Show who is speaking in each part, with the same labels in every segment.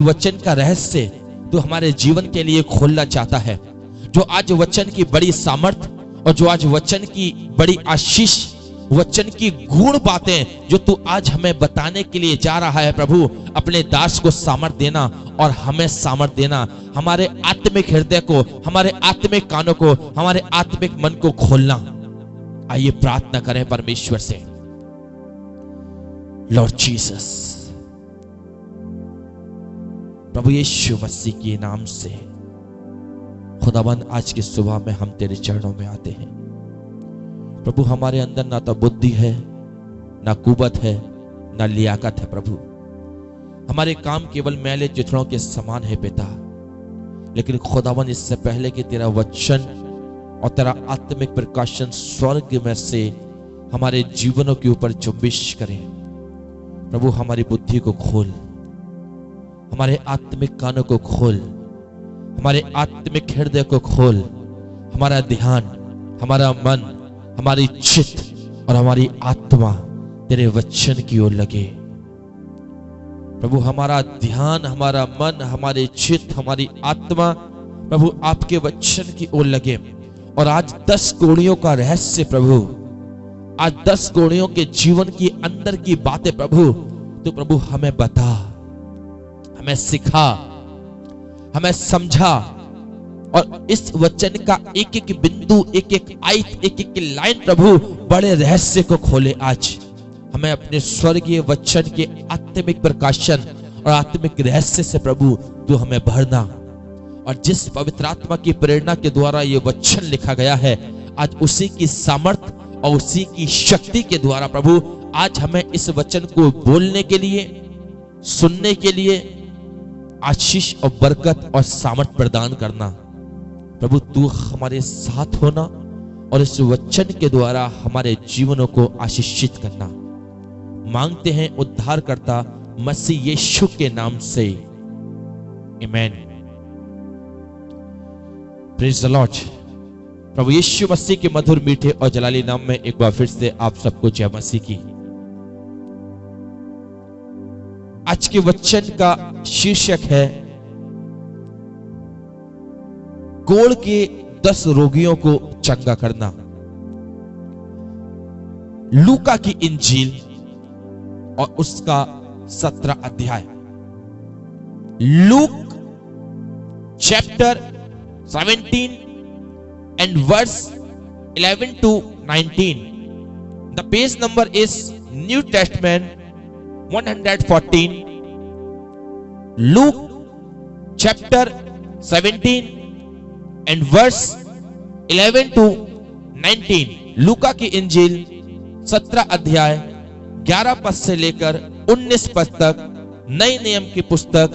Speaker 1: वचन का रहस्य तू हमारे जीवन के लिए खोलना चाहता है। जो आज वचन की बड़ी सामर्थ और जो आज वचन की बड़ी आशीष, वचन की गूढ़ बातें जो तू आज हमें बताने के लिए जा रहा है प्रभु, अपने दास को सामर्थ देना और हमें सामर्थ देना। हमारे आत्मिक हृदय को, हमारे आत्मिक कानों को, हमारे आत्मिक मन को खोलना। आइए प्रार्थना करें परमेश्वर से। लॉर्ड जीसस, प्रभु यीशु मसीह के नाम से खुदाबंद आज की सुबह में हम तेरे चरणों में आते हैं प्रभु। हमारे अंदर ना तो बुद्धि है, ना कुवत है, ना लियाकत है प्रभु। हमारे काम केवल मैले चिथड़ों के समान है पिता। लेकिन खुदावन, इससे पहले कि तेरा वचन और तेरा आत्मिक प्रकाशन स्वर्ग में से हमारे जीवनों के ऊपर जुम्बिश करें प्रभु, हमारी बुद्धि को खोल, हमारे आत्मिक कानों को खोल, हमारे आत्मिक हृदय को खोल। हमारा ध्यान, हमारा मन, हमारी चित्त और हमारी आत्मा तेरे वचन की ओर लगे प्रभु। हमारा ध्यान, हमारा मन, हमारे चित्त, हमारी आत्मा प्रभु आपके वचन की ओर लगे। और आज 10 कोड़ियों का रहस्य प्रभु, आज 10 कोड़ियों के जीवन की अंदर की बातें प्रभु तो प्रभु हमें बता, हमें सिखा, हमें समझा। और इस वचन का एक एक बिंदु, एक एक आयत, एक एक लाइन प्रभु बड़े रहस्य को खोले। आज हमें अपने स्वर्गीय वचन के आत्मिक प्रकाशन और आत्मिक रहस्य से प्रभु तू हमें भरना। और जिस पवित्र आत्मा की प्रेरणा के द्वारा ये वचन लिखा गया है, आज उसी की सामर्थ और उसी की शक्ति के द्वारा प्रभु आज हमें इस वचन को बोलने के लिए, सुनने के लिए आशीष और बरकत और सामर्थ प्रदान करना प्रभु। तू हमारे साथ होना और इस वचन के द्वारा हमारे जीवनों को आशीषित करना मांगते हैं उद्धारकर्ता मसीह यीशु के नाम से, आमीन। Praise the Lord. प्रभु यीशु मसीह के मधुर, मीठे और जलाली नाम में एक बार फिर से आप सबको जय मसीह की। आज के वचन का शीर्षक है कोढ़ के 10 रोगियों को चंगा करना। लूका की इंजील और उसका 17 अध्याय। Luke chapter 17 and verse 11 to 19. The page number is New Testament 114. Luke chapter 17 and verse 11 to 19. लूका की इंजील 17 अध्याय 11 पद से लेकर 19 पद तक, नए नियम की पुस्तक,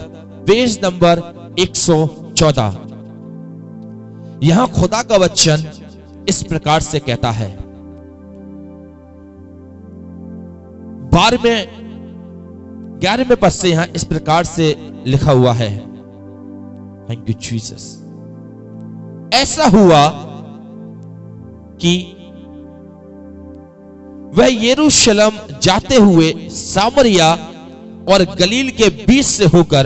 Speaker 1: पेज नंबर 114। यहां खुदा का वचन इस प्रकार से कहता है। 11वें पद से यहां इस प्रकार से लिखा हुआ है, थैंक यू जीसस। ऐसा हुआ कि वह यरूशलेम जाते हुए सामरिया और गलील के बीच से होकर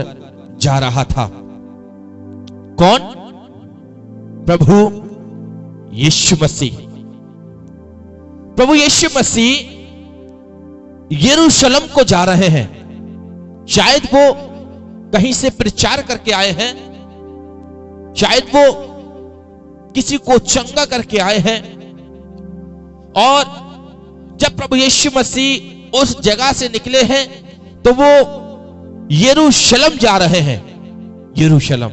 Speaker 1: जा रहा था। कौन? प्रभु यीशु मसीह। प्रभु यीशु मसीह यरूशलेम को जा रहे हैं। शायद वो कहीं से प्रचार करके आए हैं, शायद वो किसी को चंगा करके आए हैं। और जब प्रभु यीशु मसीह उस जगह से निकले हैं तो वो यरूशलेम जा रहे हैं। यरूशलेम।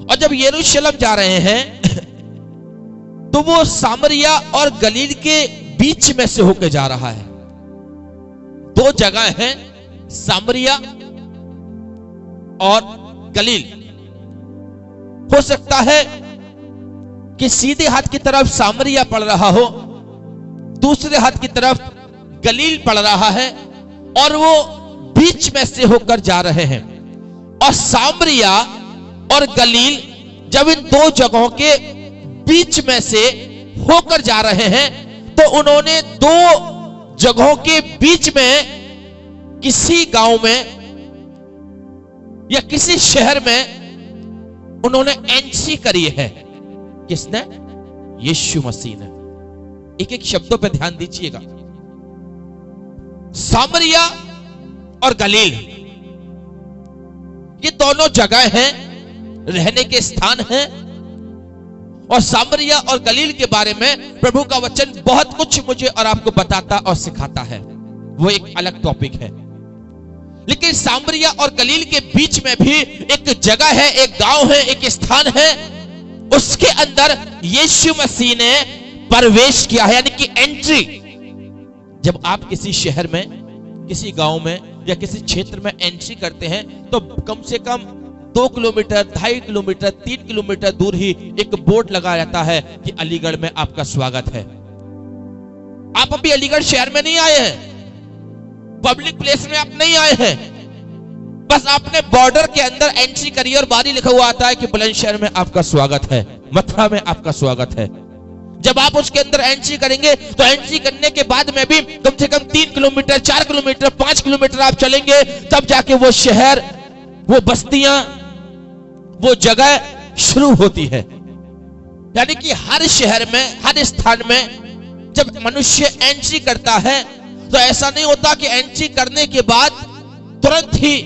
Speaker 1: और जब यरूशलेम जा रहे हैं तो वो सामरिया और गलील के बीच में से होकर जा रहा है। 2 जगह हैं, सामरिया और गलील। हो सकता है कि सीधे हाथ की तरफ सामरिया पड़ रहा हो, दूसरे हाथ की तरफ गलील पड़ रहा है, और वो बीच में से होकर जा रहे हैं। और सामरिया और गलील जब इन 2 जगहों के बीच में से होकर जा रहे हैं तो उन्होंने 2 जगहों के बीच में किसी गांव में या किसी शहर में उन्होंने एंट्री करी है। किसने? यीशु मसीह ने। एक एक शब्दों पे ध्यान दीजिएगा। सामरिया और गलील, ये दोनों जगह हैं, रहने के स्थान हैं। और सामरिया और गलील के बारे में प्रभु का वचन बहुत कुछ मुझे और आपको बताता और सिखाता है, वो एक अलग टॉपिक है। लेकिन सामरिया और गलील के बीच में भी एक जगह है, एक गांव है, एक स्थान है। उसके अंदर यीशु मसीह ने प्रवेश किया है, यानी कि एंट्री। जब आप किसी शहर में, किसी गांव में या किसी क्षेत्र में एंट्री करते हैं तो कम से कम 2 किलोमीटर, 2.5 किलोमीटर, 3 किलोमीटर दूर ही एक बोर्ड लगा रहता है कि अलीगढ़ में आपका स्वागत है। आप अभी अलीगढ़ शहर में नहीं आए हैं, पब्लिक प्लेस में आप नहीं आए हैं, बस आपने बॉर्डर के अंदर एंट्री करी और बाहर लिखा हुआ आता है कि बुलंदशहर में आपका स्वागत है, मथुरा में आपका स्वागत है। जब आप उसके अंदर एंट्री करेंगे तो एंट्री करने के बाद में भी कम से कम 3 किलोमीटर, 4 किलोमीटर, 5 किलोमीटर आप चलेंगे, तब जाके वो शहर, वो बस्तियां, वो जगह शुरू होती है। यानी कि हर शहर में, हर स्थान में जब मनुष्य एंट्री करता है तो ऐसा नहीं होता कि एंट्री करने के बाद तुरंत ही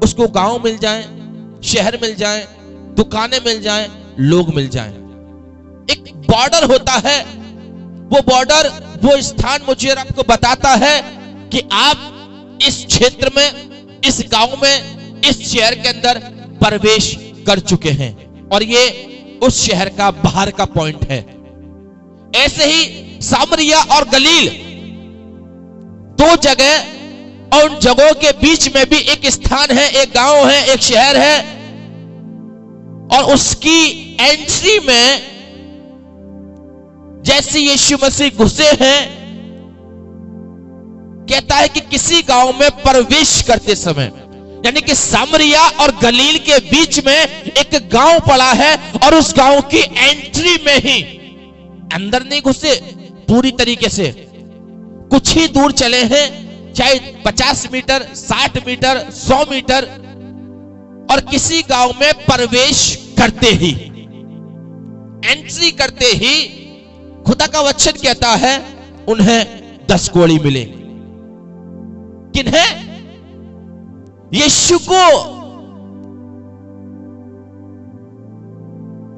Speaker 1: उसको गांव मिल जाए, शहर मिल जाए, दुकानें मिल जाए, लोग मिल जाए। एक बॉर्डर होता है, वो बॉर्डर, वो स्थान मुझे और आपको बताता है कि आप इस क्षेत्र में, इस गांव में, इस शहर के अंदर प्रवेश कर चुके हैं और ये उस शहर का बाहर का पॉइंट है। ऐसे ही सामरिया और गलील, दो जगह, और उन जगहों के बीच में भी एक स्थान है, एक गांव है, एक शहर है। और उसकी एंट्री में जैसे यीशु मसीह घुसे हैं, कहता है कि किसी गांव में प्रवेश करते समय, यानी कि सामरिया और गलील के बीच में एक गांव पड़ा है और उस गांव की एंट्री में ही, अंदर नहीं घुसे पूरी तरीके से, कुछ ही दूर चले हैं, चाहे 50 मीटर, 60 मीटर, 100 मीटर, और किसी गांव में प्रवेश करते ही, एंट्री करते ही खुदा का वचन कहता है उन्हें 10 कोढ़ी मिले। किन्हें? यीशु को,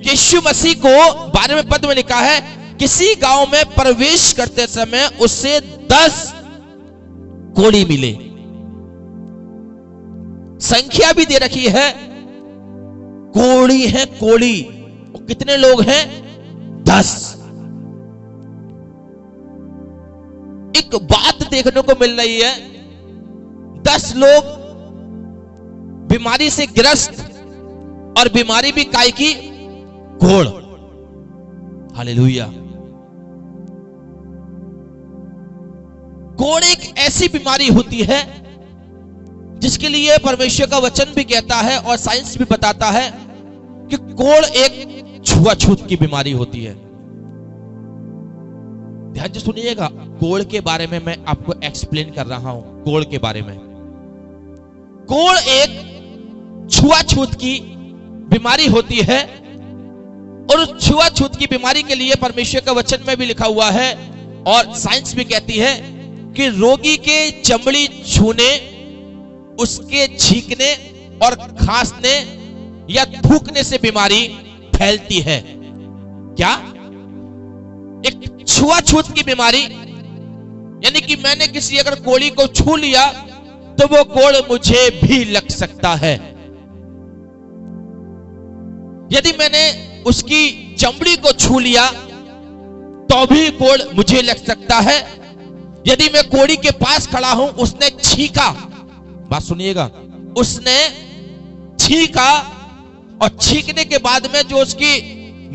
Speaker 1: यीशु मसीह को 12वें पद में लिखा है, किसी गांव में प्रवेश करते समय उसे 10 कोढ़ी मिले। संख्या भी दे रखी है, कोढ़ी है, कोढ़ी। कितने लोग हैं? 10। एक बात देखने को मिल रही है, 10 लोग बीमारी से ग्रस्त, और बीमारी भी काय की? कोढ़। हालेलुया। कोढ़ एक ऐसी बीमारी होती है जिसके लिए परमेश्वर का वचन भी कहता है और साइंस भी बताता है कि कोढ़ एक छुआछूत की बीमारी होती है। ध्यान से सुनिएगा, कोढ़ के बारे में मैं आपको एक्सप्लेन कर रहा हूं। कोढ़ के बारे में, कोढ़ एक छुआछूत की बीमारी होती है, और उस छुआछूत की बीमारी के लिए परमेश्वर का वचन में भी लिखा हुआ है और साइंस भी कहती है कि रोगी के चमड़ी छूने, उसके छींकने और खांसने या थूकने से बीमारी फैलती है। क्या? एक छुआछूत की बीमारी, यानी कि मैंने किसी अगर कोढ़ी को छू लिया तो वो कोढ़ मुझे भी लग सकता है। यदि मैंने उसकी चमड़ी को छू लिया तो भी कोढ़ मुझे लग सकता है। यदि मैं कोढ़ी के पास खड़ा हूं, उसने छींका, बात सुनिएगा, उसने छींका और छींकने के बाद में जो उसकी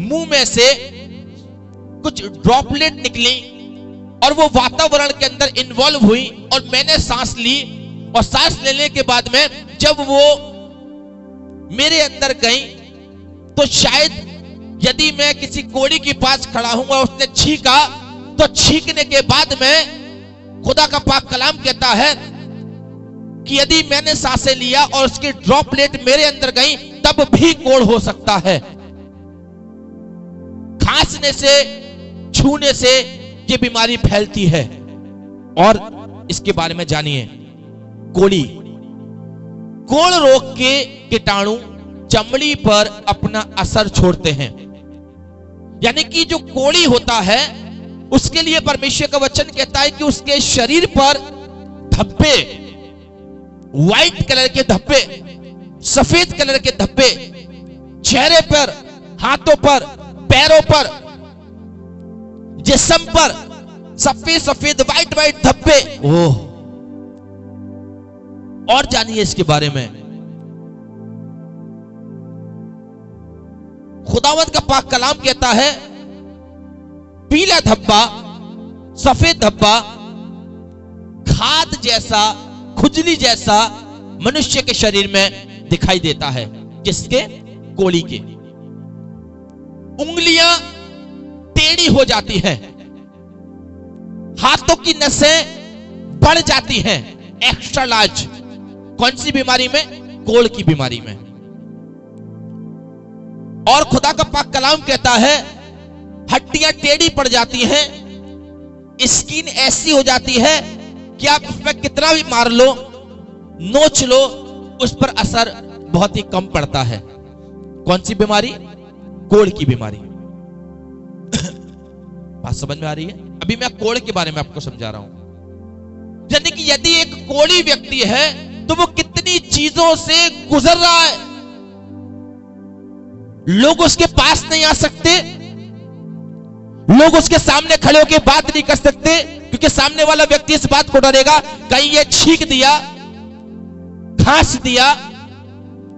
Speaker 1: मुंह में से कुछ ड्रॉपलेट निकली और वो वातावरण के अंदर इन्वॉल्व हुई और मैंने सांस ली, और सांस लेने के बाद में जब वो मेरे अंदर गई तो शायद यदि मैं किसी कोढ़ी के पास खड़ा हूं और उसने छींका, तो छींकने के बाद में खुदा का पाक कलाम कहता है कि यदि मैंने सांसें लिया और उसकी ड्रॉपलेट मेरे अंदर गई तब भी कोढ़ हो सकता है। खांसने से, छूने से ये बीमारी फैलती है। और इसके बारे में जानिए। कोढ़ी, कोढ़ रोग के कीटाणु चमड़ी पर अपना असर छोड़ते हैं। यानी कि जो कोढ़ी होता है उसके लिए परमेश्वर का वचन कहता है कि उसके शरीर पर धब्बे, व्हाइट कलर के धब्बे, सफेद कलर के धब्बे, चेहरे पर, हाथों पर, पैरों पर, जिस्म पर सफेद सफेद व्हाइट व्हाइट धब्बे। ओह, और जानिए इसके बारे में। खुदावंत का पाक कलाम कहता है पीला धब्बा, सफेद धब्बा, खाद जैसा, खुजली जैसा मनुष्य के शरीर में दिखाई देता है। जिसके? कोढ़ी के। उंगलियां टेढ़ी हो जाती हैं, हाथों की नसें बढ़ जाती हैं। Extra large. कौन सी बीमारी में? कोढ़ की बीमारी में। और खुदा का पाक कलाम कहता है हड्डियां टेढ़ी पड़ जाती हैं, स्किन ऐसी हो जाती है कि आप उसमें कितना भी मार लो, नोच लो, उस पर असर बहुत ही कम पड़ता है। कौन सी बीमारी? कोढ़ की बीमारी। बात समझ में आ रही है? अभी मैं कोढ़ के बारे में आपको समझा रहा हूं। यानी कि यदि एक कोढ़ी व्यक्ति है तो वो कितनी चीजों से गुजर रहा है। लोग उसके पास नहीं आ सकते, लोग उसके सामने खड़े होकर बात नहीं कर सकते, क्योंकि सामने वाला व्यक्ति इस बात को डरेगा कहीं ये छींक दिया, खांस दिया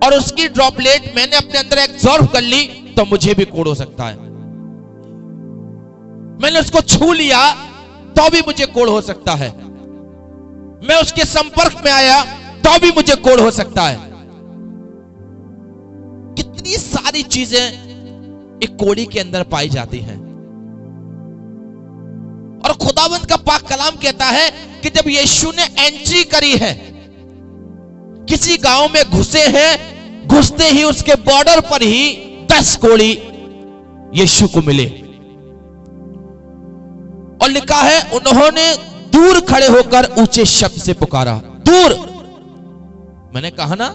Speaker 1: और उसकी ड्रॉपलेट मैंने अपने अंदर एब्जॉर्ब कर ली तो मुझे भी कोढ़ हो सकता है। मैंने उसको छू लिया तो भी मुझे कोढ़ हो सकता है। मैं उसके संपर्क में आया तो भी मुझे कोढ़ हो सकता है। कितनी सारी चीजें एक कोढ़ी के अंदर पाई जाती हैं। और खुदावंत का पाक कलाम कहता है कि जब यीशु ने एंट्री करी है, किसी गांव में घुसे हैं, घुसते ही उसके बॉर्डर पर ही 10 कोढ़ी यीशु को मिले। और लिखा है उन्होंने दूर खड़े होकर ऊंचे शब्द से पुकारा। दूर, मैंने कहा ना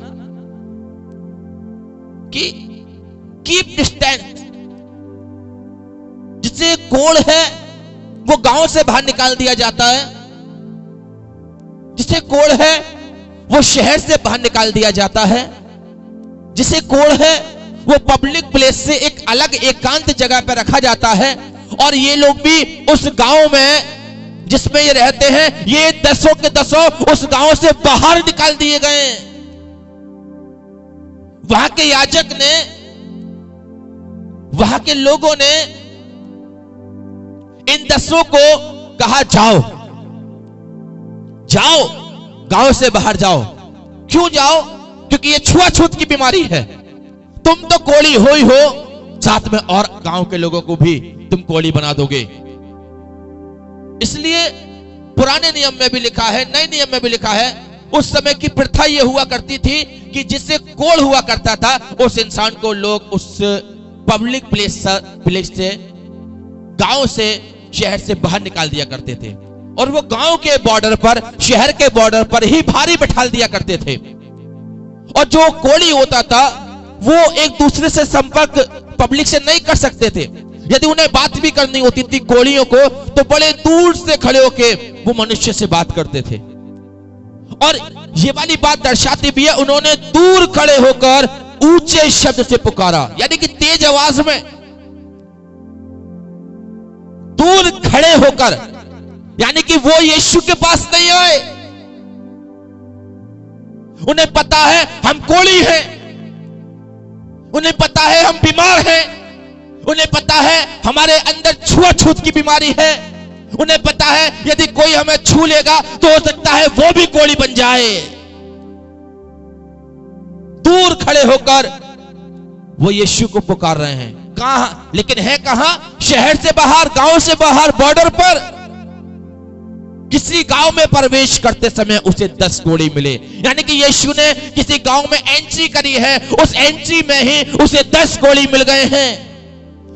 Speaker 1: कि कीप डिस्टेंस। जिसे कोढ़ है वो गांव से बाहर निकाल दिया जाता है, जिसे कोढ़ है वो शहर से बाहर निकाल दिया जाता है, जिसे कोढ़ है वो पब्लिक प्लेस से एक अलग एकांत जगह पर रखा जाता है। और ये लोग भी उस गांव में जिसमें ये रहते हैं, ये 10 के 10 उस गांव से बाहर निकाल दिए गए। वहां के याजक ने, वहां के लोगों ने इन 10 को कहा जाओ, जाओ, गांव से बाहर जाओ। क्यों जाओ? क्योंकि ये छुआछूत की बीमारी है। तुम तो कोढ़ी हो ही हो, साथ में और गांव के लोगों को भी तुम कोढ़ी बना दोगे। इसलिए पुराने नियम में भी लिखा है, नए नियम में भी लिखा है, उस समय की प्रथा यह हुआ करती थी कि जिससे कोढ़ हुआ करता था उस इंसान को लोग उस पब्लिक प्लेस से, गांव से, शहर से बाहर निकाल दिया करते थे। और वो गांव के बॉर्डर पर, शहर के बॉर्डर पर ही भारी बैठा दिया करते थे। और जो कोढ़ी होता था वो एक दूसरे से संपर्क पब्लिक से नहीं कर सकते थे। यदि उन्हें बात भी करनी होती थी कोढ़ियों को, तो बड़े दूर से खड़े होके वो मनुष्य से बात करते थे। और ये वाली बात दर्शाती भी है, उन्होंने दूर खड़े होकर ऊंचे शब्द से पुकारा, यानी कि तेज आवाज में, दूर खड़े होकर, यानी कि वो यीशु के पास नहीं आए। उन्हें पता है हम कोढ़ी हैं, उन्हें पता है हम बीमार हैं, उन्हें पता है हमारे अंदर छुआछूत की बीमारी है, उन्हें पता है यदि कोई हमें छू लेगा तो हो सकता है वो भी कोढ़ी बन जाए। दूर खड़े होकर वो यीशु को पुकार रहे हैं। कहां? लेकिन है कहां? शहर से बाहर, गांव से बाहर, बॉर्डर पर। किसी गांव में प्रवेश करते समय उसे 10 कोड़ी मिले। यानी कि यीशु ने किसी गांव में एंट्री करी है, उस एंट्री में ही उसे 10 कोड़ी मिल गए हैं।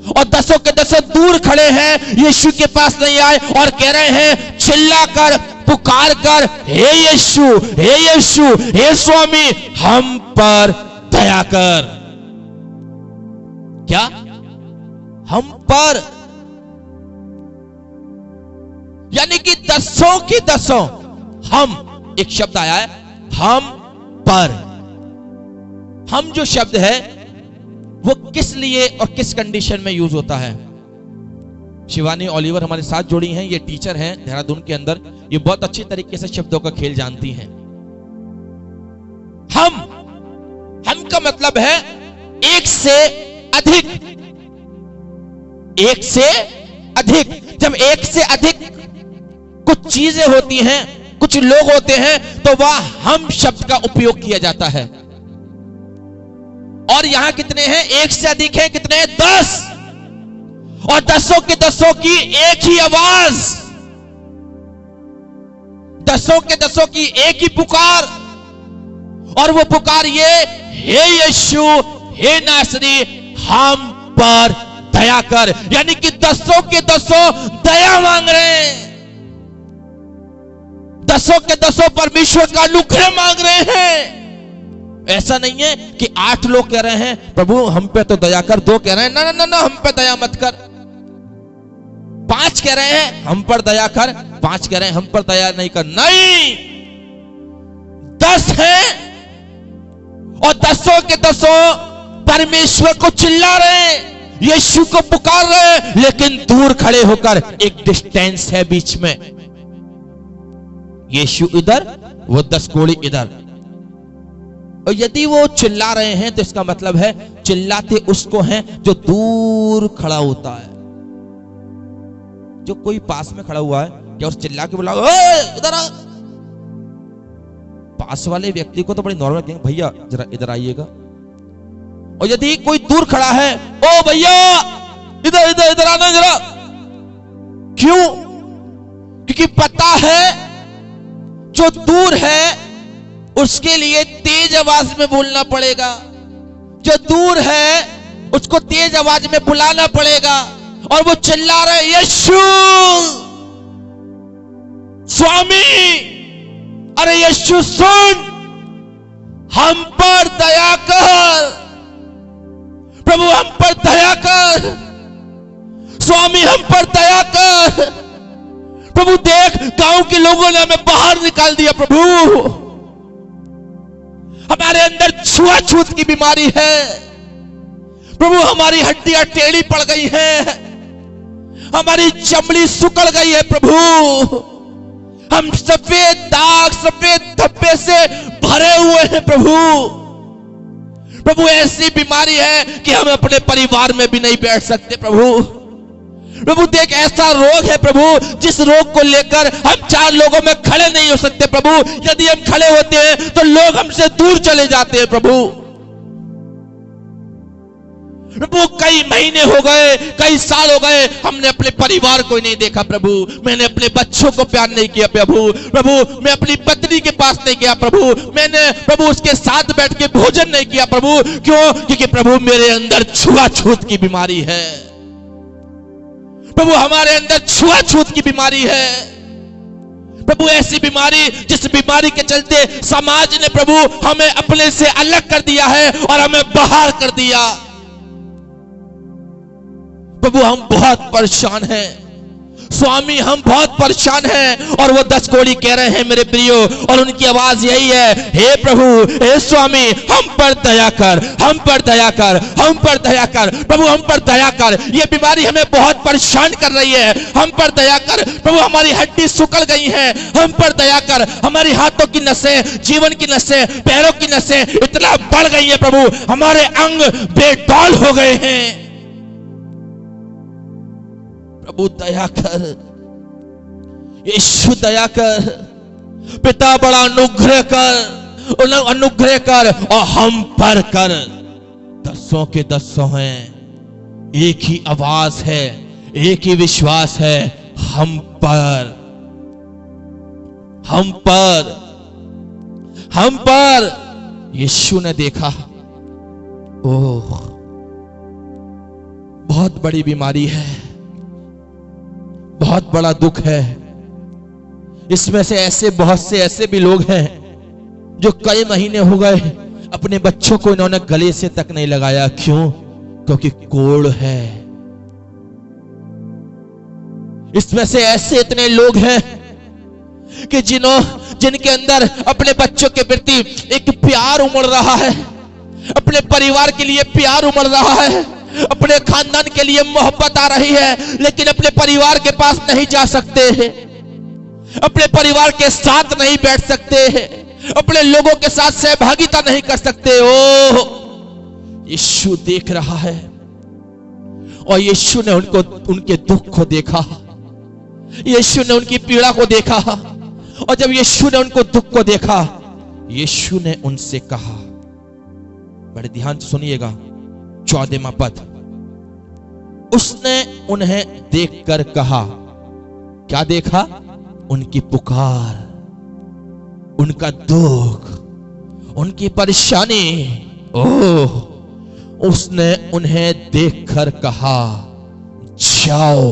Speaker 1: और 10 के 10 दूर खड़े हैं, यीशु के पास नहीं आए और कह रहे हैं, चिल्ला कर पुकार कर, हे यीशु, हे यीशु, हे स्वामी, हम पर दया कर। क्या? हम पर, यानी कि 10 की 10 हम, एक शब्द आया है हम पर। हम जो शब्द है वो किस लिए और किस कंडीशन में यूज होता है? शिवानी ओलिवर हमारे साथ जुड़ी हैं, ये टीचर हैं देहरादून के अंदर, ये बहुत अच्छी तरीके से शब्दों का खेल जानती हैं। हम का मतलब है एक से अधिक, एक से अधिक। जब एक से अधिक कुछ चीजें होती हैं, कुछ लोग होते हैं, तो वह हम शब्द का उपयोग किया जाता है। और यहां कितने हैं? एक से अधिक है, कितने हैं? 10। और 10 के 10 की एक ही आवाज, 10 के 10 की एक ही पुकार, और वो पुकार ये, हे यीशु, हे नासरी, हम पर दया कर। यानी कि 10 के 10 दया मांग रहे हैं, 10 के 10 परमेश्वर का अनुग्रह मांग रहे हैं। ऐसा नहीं है कि 8 लोग कह रहे हैं प्रभु हम पे तो दया कर, 2 कह रहे हैं ना ना ना हम पे दया मत कर, 5 कह रहे हैं हम पर दया कर, 5 कह रहे हैं हम पर दया नहीं कर। नहीं, 10 है और 10 के 10 परमेश्वर को चिल्ला रहे हैं, यीशु को पुकार रहे हैं, लेकिन दूर खड़े होकर, एक डिस्टेंस है बीच में। यीशु इधर, वो 10 कोड़ी इधर। और यदि वो चिल्ला रहे हैं तो इसका मतलब है चिल्लाते उसको हैं जो दूर खड़ा होता है। जो कोई पास में खड़ा हुआ है, क्या उस चिल्ला के बुलाओ इधर आ? पास वाले व्यक्ति को तो बड़ी नॉर्मल कहेंगे, भैया जरा इधर आइएगा। और यदि कोई दूर खड़ा है, ओ भैया इधर इधर इधर आना जरा। क्यों? क्योंकि पता है जो दूर है उसके लिए तेज आवाज में बोलना पड़ेगा, जो दूर है उसको तेज आवाज में बुलाना पड़ेगा। और वो चिल्ला रहे, यीशु, स्वामी, अरे यीशु सुन, हम पर दया कर, प्रभु हम पर दया कर, स्वामी हम पर दया कर। प्रभु देख, गांव के लोगों ने हमें बाहर निकाल दिया, प्रभु हमारे अंदर छुआछूत की बीमारी है, प्रभु हमारी हड्डियां टेढ़ी पड़ गई हैं, हमारी चमड़ी सुकड़ गई है, प्रभु हम सफेद दाग, सफेद धब्बे से भरे हुए हैं, प्रभु ऐसी बीमारी है कि हम अपने परिवार में भी नहीं बैठ सकते। प्रभु देख, ऐसा रोग है प्रभु, जिस रोग को लेकर हम 4 लोगों में खड़े नहीं हो सकते। प्रभु यदि हम खड़े होते हैं तो लोग हमसे दूर चले जाते हैं। प्रभु कई महीने हो गए, कई साल हो गए, हमने अपने परिवार को नहीं देखा। प्रभु मैंने अपने बच्चों को प्यार नहीं किया। प्रभु मैं अपनी पत्नी के पास नहीं गया। मैंने उसके साथ बैठ के भोजन नहीं किया। क्यों? क्योंकि प्रभु मेरे अंदर छुआछूत की बीमारी है। हमारे अंदर छुआछूत की बीमारी है। ऐसी बीमारी, जिस बीमारी के चलते समाज ने हमें अपने से अलग कर दिया है और हमें बाहर कर दिया। हम बहुत परेशान हैं स्वामी, हम बहुत परेशान हैं। और वो 10 कोड़ी कह रहे हैं मेरे प्रियो, और उनकी आवाज यही है, हे प्रभु, हे स्वामी, हम पर दया कर, हम पर दया कर, हम पर दया कर। हम पर दया कर, ये बीमारी हमें बहुत परेशान कर रही है। हम पर दया कर हमारी हड्डी सुकड़ गई है। हम पर दया कर, हमारी हाथों की नसें, जीवन की नसें, पैरों की नसें इतना बढ़ गई है। हमारे अंग बेडौल हो गए हैं। दया कर, यीशु दया कर, पिता बड़ा अनुग्रह कर और हम पर कर। 10 के 10 हैं, एक ही आवाज है, एक ही विश्वास है, हम पर। हम पर यीशु ने देखा। ओह, बहुत बड़ी बीमारी है, बहुत बड़ा दुख है। इसमें से बहुत से ऐसे भी लोग हैं जो कई महीने हो गए अपने बच्चों को इन्होंने गले से तक नहीं लगाया। क्यों? क्योंकि कोढ़ है। इसमें से ऐसे इतने लोग हैं कि जिनके अंदर अपने बच्चों के प्रति एक प्यार उमड़ रहा है, अपने परिवार के लिए प्यार उमड़ रहा है, अपने खानदान के लिए मोहब्बत आ रही है, लेकिन अपने परिवार के पास नहीं जा सकते हैं, अपने परिवार के साथ नहीं बैठ सकते हैं, अपने लोगों के साथ सहभागिता नहीं कर सकते। ओह, यीशु देख रहा है और यीशु ने उनके दुख को देखा, यीशु ने उनकी पीड़ा को देखा। और जब यीशु ने उनको दुख को देखा, यीशु ने उनसे कहा, बड़े ध्यान से सुनिएगा, 14वां पद, उसने उन्हें देखकर कहा। क्या देखा? उनकी पुकार, उनका दुख, उनकी परेशानी। ओह, उसने उन्हें देखकर कहा, जाओ।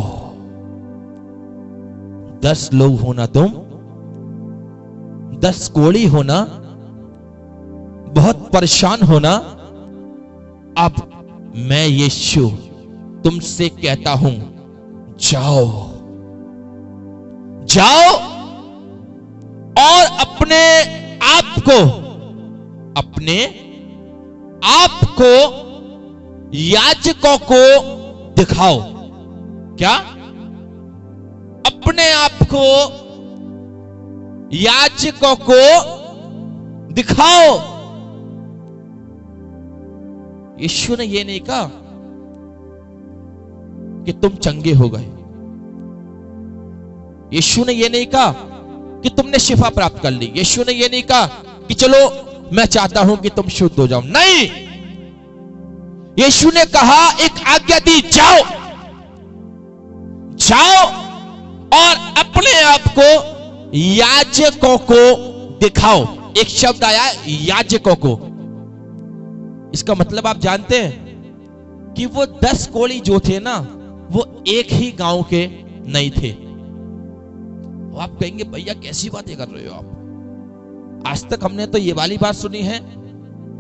Speaker 1: 10 लोग होना तुम, 10 कोढ़ी होना, बहुत परेशान होना। अब मैं यीशु तुमसे कहता हूं, जाओ, जाओ और अपने आप को याजकों को दिखाओ। क्या? अपने आप को याजकों को दिखाओ। यीशु ने यह नहीं कहा कि तुम चंगे हो गए, यीशु ने यह नहीं कहा कि तुमने शिफा प्राप्त कर ली, यीशु ने यह नहीं कहा कि चलो मैं चाहता हूं कि तुम शुद्ध हो जाओ। नहीं, यीशु ने कहा, एक आज्ञा दी, जाओ, जाओ और अपने आप को याजकों को दिखाओ। एक शब्द आया, याजकों को। इसका मतलब आप जानते हैं कि वो 10 कोढ़ी जो थे ना, वो एक ही गांव के नहीं थे। आप कहेंगे, भैया कैसी बातें कर रहे हो आप? आज तक हमने तो ये वाली बात सुनी है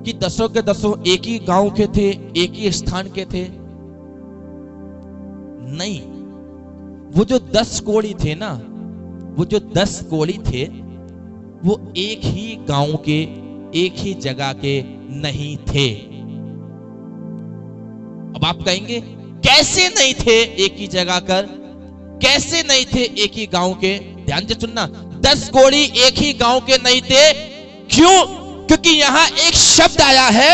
Speaker 1: कि 10 के 10 एक ही गांव के थे, एक ही स्थान के थे। नहीं, वो जो 10 कोढ़ी थे ना, वो जो 10 कोढ़ी थे, वो एक ही गांव के, एक ही जगह के नहीं थे। अब आप कहेंगे, कैसे नहीं थे एक ही जगह कर, कैसे नहीं थे एक ही गांव के? ध्यान से सुनना, 10 कोढ़ी एक ही गांव के नहीं थे। क्यों? क्योंकि यहां एक शब्द आया है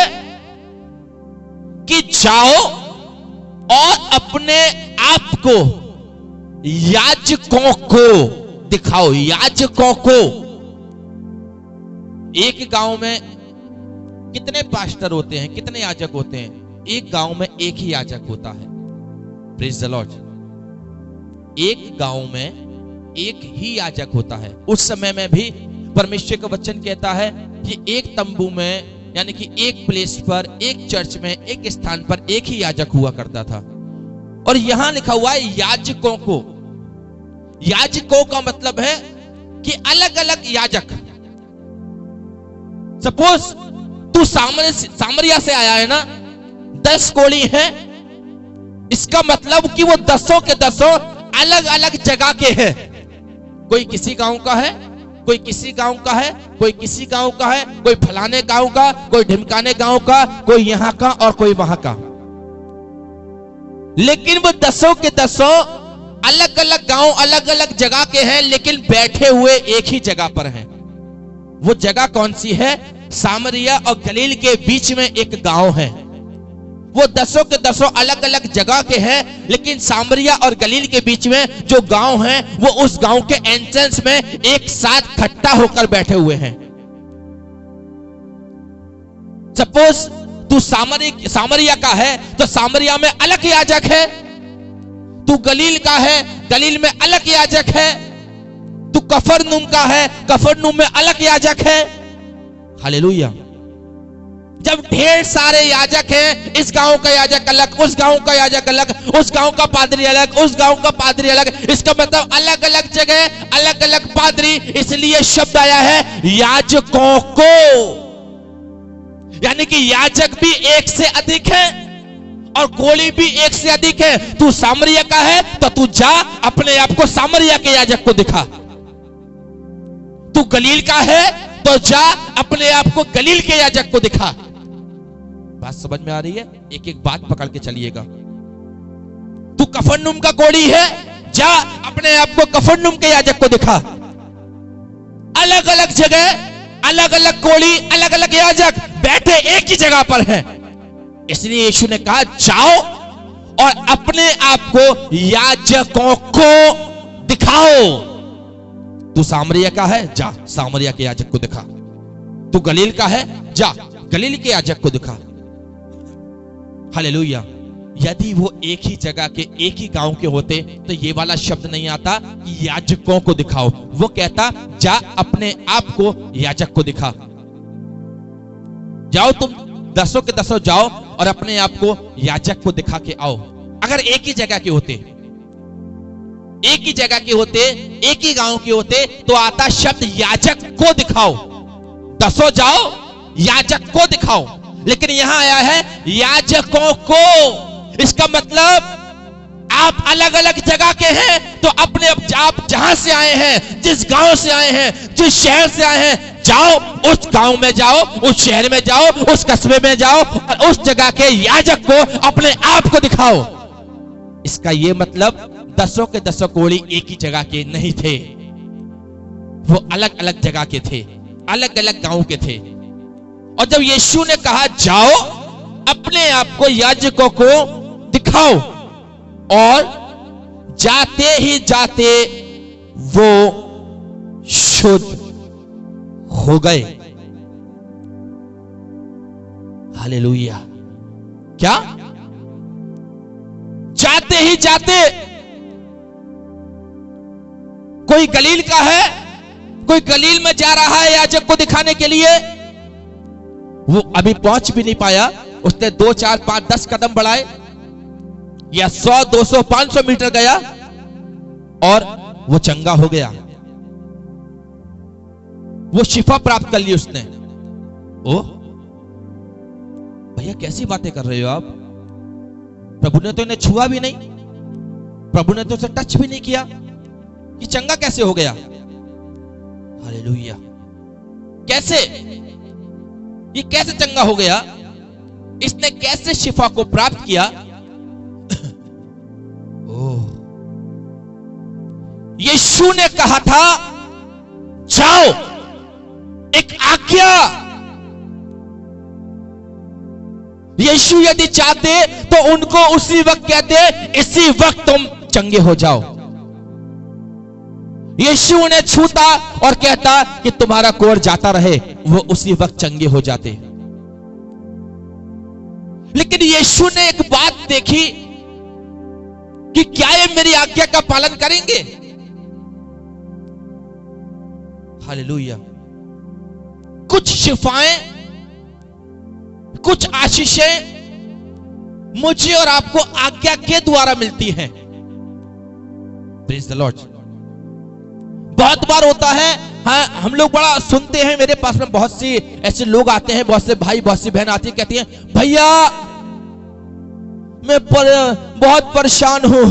Speaker 1: कि जाओ और अपने आप को याजकों को दिखाओ। याजकों को। एक गांव में कितने पास्टर होते हैं, कितने याजक होते हैं? एक गांव में एक ही याजक होता है। Praise the Lord. एक गांव में एक ही याजक होता है। उस समय में भी परमेश्वर का वचन कहता है कि एक तंबू में, यानी कि एक प्लेस पर, एक चर्च में, एक स्थान पर एक ही याजक हुआ करता था। और यहां लिखा हुआ है याजकों को। याजकों का मतलब है कि अलग अलग याजक। सपोज तू सामरिया से आया है ना, 10 कोढ़ी हैं, इसका मतलब कि वो 10 के 10 अलग अलग जगह के हैं। कोई किसी गांव का है, कोई किसी गांव का है, कोई किसी गांव का है, कोई फलाने गांव का, कोई ढिमकाने गांव का, कोई यहां का और कोई वहां का। लेकिन वो 10 के 10 अलग अलग गांव, अलग अलग जगह के हैं, लेकिन बैठे हुए एक ही जगह पर हैं। वो जगह कौन सी है? सामरिया और गलील के बीच में एक गांव है। वो 10 के 10 अलग अलग जगह के हैं, लेकिन सामरिया और गलील के बीच में जो गांव है, वो उस गांव के एंट्रेंस में एक साथ इकट्ठा होकर बैठे हुए हैं। सपोज तू सामरिया का है तो सामरिया में अलग याजक है, तू गलील का है, गलील में अलग याजक है, तू कफरनहूम का है, कफरनहूम में अलग याजक है। हालेलुया। जब ढेर सारे याजक हैं, इस गांव का याजक अलग, उस गांव का याजक अलग, उस गांव का पादरी अलग, उस गांव का पादरी अलग, इसका मतलब अलग अलग जगह अलग अलग पादरी, इसलिए शब्द आया है याजकों को। यानी कि याजक भी एक से अधिक है और गोली भी एक से अधिक है। तू सामरिया का है तो तू जा अपने आप को सामरिया के याजक को दिखा। तू गलील का है तो जा अपने आप को गलील के याजक को दिखा। बात समझ में आ रही है? एक एक बात पकड़ के चलिएगा। तू कफरनहूम का कोढ़ी है, जा अपने आप को कफरनहूम के याजक को दिखा। अलग अलग जगह अलग अलग कोढ़ी, अलग अलग याजक बैठे एक ही जगह पर हैं। इसलिए यीशु ने कहा जाओ और अपने आप को याजकों को दिखाओ। तू सामरिया का है, जा सामरिया के याजक को दिखा। तू गलील का है, जा गलील के याजक को दिखा। हालेलुया। यदि वो एक ही जगह के एक ही गांव के होते तो ये वाला शब्द नहीं आता कि याजकों को दिखाओ। वो कहता जा अपने आप को याजक को दिखा। जाओ तुम दसों के दसों जाओ और अपने आप को याजक को दिखा के आओ। अगर एक ही जगह के होते, एक ही जगह के होते, एक ही गांव के होते तो आता शब्द याजक को दिखाओ। दसों जाओ याजक को दिखाओ, लेकिन यहां आया है याजकों को। इसका मतलब आप अलग अलग जगह के हैं तो अपने आप जहां से आए हैं, जिस गांव से आए हैं, जिस शहर से आए हैं, जाओ उस गांव में जाओ, उस शहर में जाओ, उस कस्बे में जाओ और उस जगह के याजक को अपने आप को दिखाओ। इसका यह मतलब दसों के दसों कोढ़ी एक ही जगह के नहीं थे, वो अलग अलग जगह के थे, अलग अलग गांव के थे। और जब यीशु ने कहा जाओ अपने आप को याजकों को दिखाओ, और जाते ही जाते वो शुद्ध हो गए। हालेलुया। क्या? जाते ही जाते। कोई गलील का है, कोई गलील में जा रहा है याजक को दिखाने के लिए, वो अभी पहुंच भी नहीं पाया, उसने 2 4 5 10 कदम बढ़ाए या 100 200 500 मीटर गया और वो चंगा हो गया, वो शिफा प्राप्त कर ली उसने। ओ भैया कैसी बातें कर रहे हो आप? प्रभु ने तो इन्हें छुआ भी नहीं, प्रभु ने तो उसे टच भी नहीं किया, कि चंगा कैसे हो गया? हालेलुया। कैसे? ये कैसे चंगा हो गया? इसने कैसे शिफा को प्राप्त किया? ओह, यीशु ने कहा था जाओ, एक आज्ञा। यीशु यदि चाहते तो उनको उसी वक्त कहते इसी वक्त तुम चंगे हो जाओ। यीशु उन्हें छूता और कहता कि तुम्हारा कोढ़ जाता रहे, वो उसी वक्त चंगे हो जाते। लेकिन यीशु ने एक बात देखी कि क्या ये मेरी आज्ञा का पालन करेंगे? हालेलुया। कुछ शिफाएं, कुछ आशीषें मुझे और आपको आज्ञा के द्वारा मिलती हैं। Praise the Lord. बहुत बार होता है, हाँ, हम लोग बड़ा सुनते हैं, मेरे पास में बहुत सी ऐसे लोग आते हैं, बहुत से भाई बहुत सी बहन आती है, कहती हैं भैया मैं बहुत परेशान हूं,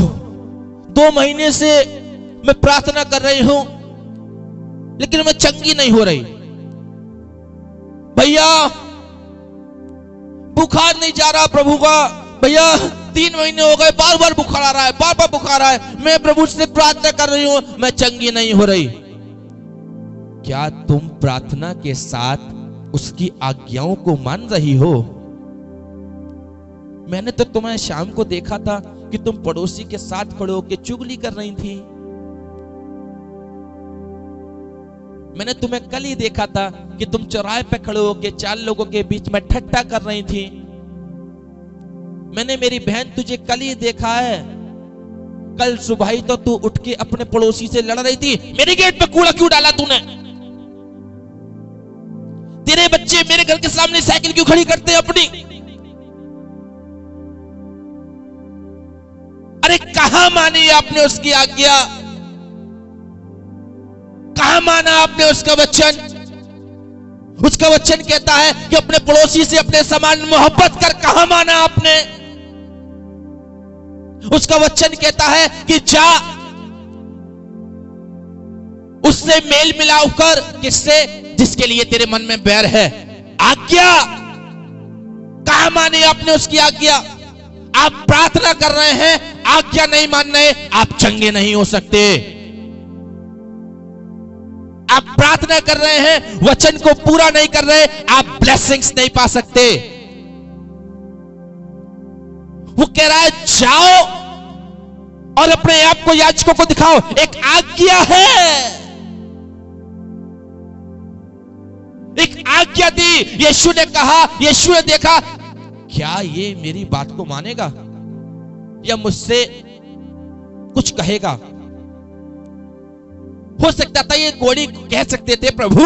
Speaker 1: 2 महीने से मैं प्रार्थना कर रही हूं लेकिन मैं चंगी नहीं हो रही। भैया बुखार नहीं जा रहा प्रभु का, भैया 3 महीने हो गए, बार बार बुखार आ रहा है, बार बार बुखार आ रहा है, मैं प्रभु से प्रार्थना कर रही हूं, मैं चंगी नहीं हो रही। क्या तुम प्रार्थना के साथ उसकी आज्ञाओं को मान रही हो? मैंने तो तुम्हें शाम को देखा था कि तुम पड़ोसी के साथ खड़े होकर चुगली कर रही थी। मैंने तुम्हें कल ही देखा था कि तुम चौराहे पे खड़े होकर 4 लोगों के बीच में ठट्टा कर रही थी। मैंने मेरी बहन तुझे कल ही देखा है कल सुबह ही तो तू उठ के अपने पड़ोसी से लड़ रही थी, मेरे गेट पे कूड़ा क्यों डाला तूने? तेरे बच्चे मेरे घर के सामने साइकिल क्यों खड़ी करते हैं अपनी? अरे कहां मानी आपने उसकी आज्ञा? कहां माना आपने उसका वचन? उसका वचन कहता है कि अपने पड़ोसी से अपने समान मोहब्बत कर, कहां माना आपने? उसका वचन कहता है कि जा उससे मेल मिलाप कर, किससे? जिसके लिए तेरे मन में बैर है। आज्ञा कहां माने आपने उसकी आज्ञा? आप प्रार्थना कर रहे हैं, आज्ञा नहीं मान रहे, आप चंगे नहीं हो सकते। आप प्रार्थना कर रहे हैं, वचन को पूरा नहीं कर रहे, आप ब्लेसिंग्स नहीं पा सकते। वो कह रहा है जाओ और अपने आप को याजकों को दिखाओ, एक आज्ञा है, एक आज्ञा दी। यीशु ने कहा, यीशु ने देखा, क्या ये मेरी बात को मानेगा या मुझसे कुछ कहेगा? हो सकता था ये कोढ़ी कह सकते थे, प्रभु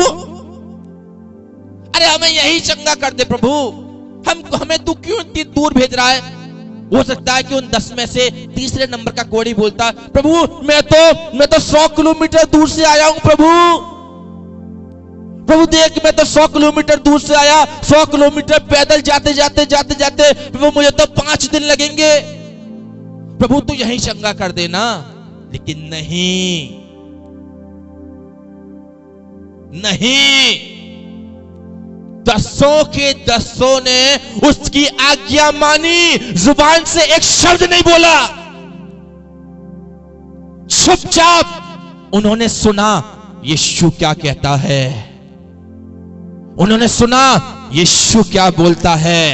Speaker 1: अरे हमें यही चंगा कर दे प्रभु, हमें तू क्यों इतनी दूर भेज रहा है? हो सकता है कि उन 10 में से तीसरे नंबर का कोढ़ी बोलता, प्रभु मैं तो 100 किलोमीटर दूर से आया हूं प्रभु देख, मैं तो 100 किलोमीटर दूर से आया, 100 किलोमीटर पैदल जाते जाते प्रभु मुझे तो 5 दिन लगेंगे, प्रभु तू यहीं चंगा कर देना। लेकिन नहीं, दसों के दसों ने उसकी आज्ञा मानी, जुबान से एक शब्द नहीं बोला, चुपचाप उन्होंने सुना यीशु क्या कहता है, उन्होंने सुना यीशु क्या बोलता है।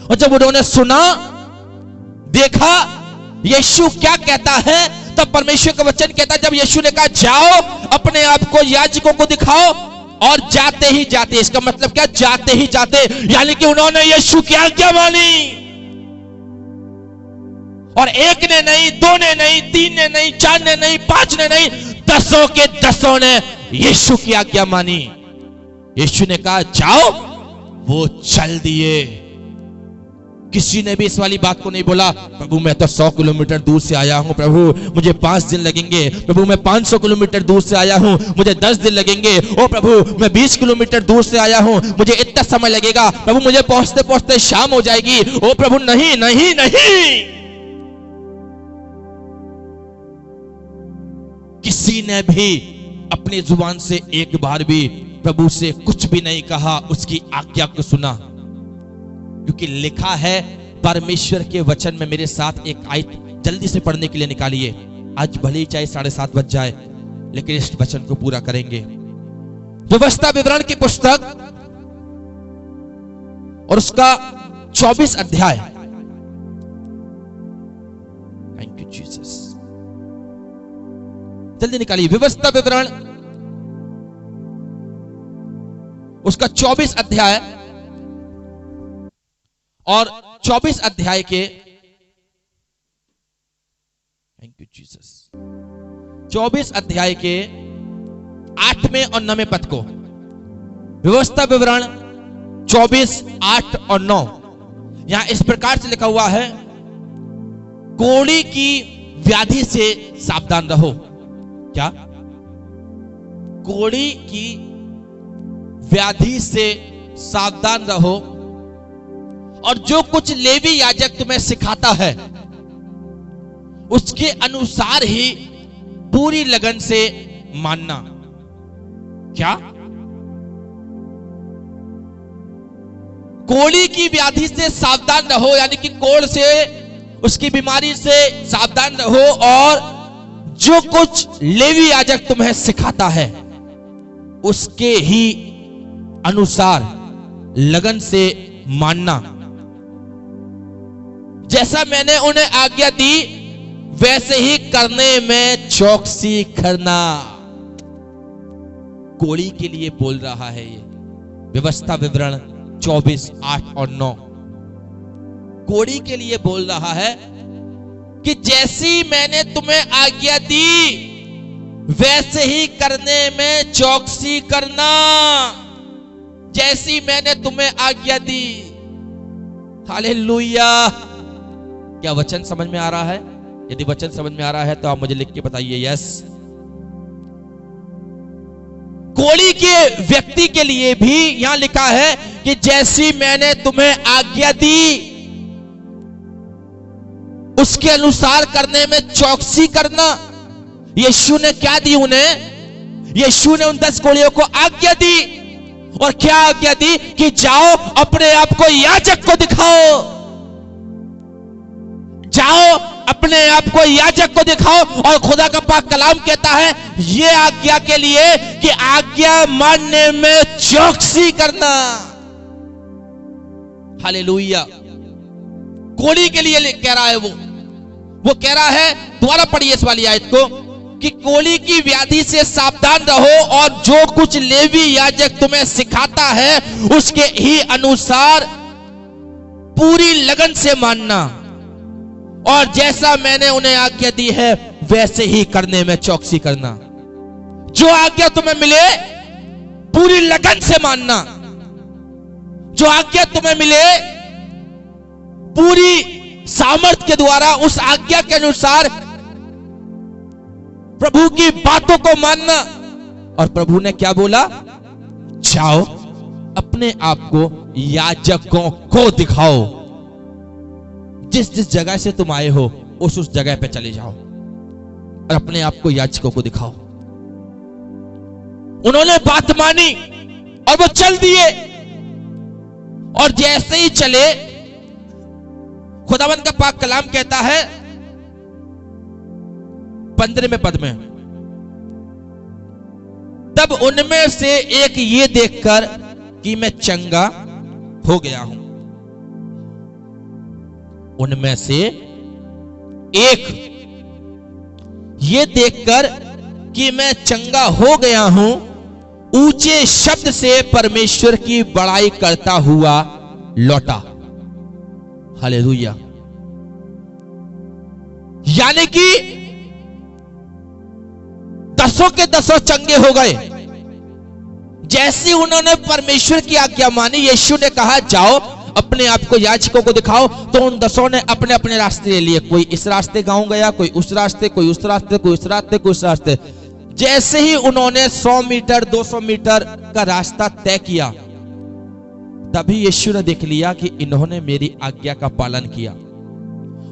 Speaker 1: और जब उन्होंने सुना, देखा यीशु क्या कहता है, तब परमेश्वर का वचन कहता है, जब यीशु ने कहा जाओ अपने आप को याजकों को दिखाओ, और जाते ही जाते, इसका मतलब क्या? जाते ही जाते, यानी कि उन्होंने यीशु की आज्ञा मानी। और एक ने नहीं, 2 ने नहीं, 3 ने नहीं, 4 ने नहीं, 5 ने नहीं, दसों के दसों ने यीशु की आज्ञा मानी। यीशु ने कहा जाओ, वो चल दिए। किसी ने भी इस वाली बात को नहीं बोला, प्रभु मैं तो 100 किलोमीटर दूर से आया हूं, प्रभु मुझे 5 दिन लगेंगे, प्रभु मैं 500 किलोमीटर दूर से आया हूं, मुझे 10 दिन लगेंगे, ओ प्रभु मैं 20 किलोमीटर दूर से आया हूं, मुझे इतना समय लगेगा, प्रभु मुझे पहुंचते पहुंचते शाम हो जाएगी। ओ प्रभु नहीं नहीं नहीं, किसी ने भी अपनी जुबान से एक बार भी प्रभु से कुछ भी नहीं कहा, उसकी आज्ञा को सुना। क्योंकि लिखा है, परमेश्वर के वचन में मेरे साथ एक आयत जल्दी से पढ़ने के लिए निकालिए, आज भले ही चाहे 7:30 बज जाए, लेकिन इस वचन को पूरा करेंगे। व्यवस्था विवरण की पुस्तक और उसका 24 अध्याय, थैंक यू जीसस, जल्दी निकालिए। व्यवस्था विवरण उसका 24 अध्याय और 24 अध्याय के, थैंक यू जीसस, 24 अध्याय के 8वें और 9वें पद को, व्यवस्था विवरण 24, 8 और 9, यहां इस प्रकार से लिखा हुआ है, कोढ़ी की व्याधि से सावधान रहो। क्या? कोढ़ी की व्याधि से सावधान रहो, और जो कुछ लेवी याजक तुम्हें सिखाता है उसके अनुसार ही पूरी लगन से मानना। क्या? कोढ़ी की व्याधि से सावधान रहो, यानी कि कोढ़ से, उसकी बीमारी से सावधान रहो, और जो कुछ लेवी याजक तुम्हें सिखाता है उसके ही अनुसार लगन से मानना। जैसा मैंने उन्हें आज्ञा दी वैसे ही करने में चौकसी करना। कोढ़ी के लिए बोल रहा है ये व्यवस्था विवरण 24, 8 और 9। कोढ़ी के लिए बोल रहा है कि जैसी मैंने तुम्हें आज्ञा दी वैसे ही करने में चौकसी करना। जैसी मैंने तुम्हें आज्ञा दी। हालेलुया। क्या वचन समझ में आ रहा है? यदि वचन समझ में आ रहा है तो आप मुझे लिख के बताइए यस। कोढ़ी के व्यक्ति के लिए भी यहां लिखा है कि जैसी मैंने तुम्हें आज्ञा दी उसके अनुसार करने में चौकसी करना। यीशु ने क्या दी उन्हें? यीशु ने उन 10 कोढ़ियों को आज्ञा दी। और क्या आज्ञा दी? कि जाओ अपने आप को याजक को दिखाओ। जाओ अपने आप को याजक को दिखाओ। और खुदा का पाक कलाम कहता है यह आज्ञा के लिए कि आज्ञा मानने में चौकसी करना। हालेलुया। कोढ़ी के लिए कह रहा है वो कह रहा है, दोबारा पढ़िए इस वाली आयत को, कि कोढ़ी की व्याधि से सावधान रहो और जो कुछ लेवी याजक तुम्हें सिखाता है उसके ही अनुसार पूरी लगन से मानना। और जैसा मैंने उन्हें आज्ञा दी है वैसे ही करने में चौकसी करना। जो आज्ञा तुम्हें मिले पूरी लगन से मानना। जो आज्ञा तुम्हें मिले पूरी सामर्थ के द्वारा उस आज्ञा के अनुसार प्रभु की बातों को मानना। और प्रभु ने क्या बोला? जाओ अपने आप को याजकों को दिखाओ। जिस जिस जगह से तुम आए हो उस जगह पे चले जाओ और अपने आप को याजकों को दिखाओ। उन्होंने बात मानी और वो चल दिए। और जैसे ही चले, खुदावंद का पाक कलाम कहता है 15वें पद में, तब उनमें से एक ये देखकर कि मैं चंगा हो गया हूं। उनमें से एक ये देखकर कि मैं चंगा हो गया हूं ऊंचे शब्द से परमेश्वर की बड़ाई करता हुआ लौटा। हालेलुया। यानी कि 10 के 10 चंगे हो गए। जैसे उन्होंने परमेश्वर की आज्ञा मानी, यीशु ने कहा जाओ अपने आप को याजकों को दिखाओ, तो उन 10 ने अपने अपने रास्ते ले लिए। कोई इस रास्ते गांव गया, कोई उस रास्ते, कोई उस रास्ते, कोई उस रास्ते, कोई उस रास्ते। जैसे ही उन्होंने 100 मीटर 200 मीटर का रास्ता तय किया, तभी यीशु ने देख लिया कि इन्होंने मेरी आज्ञा का पालन किया।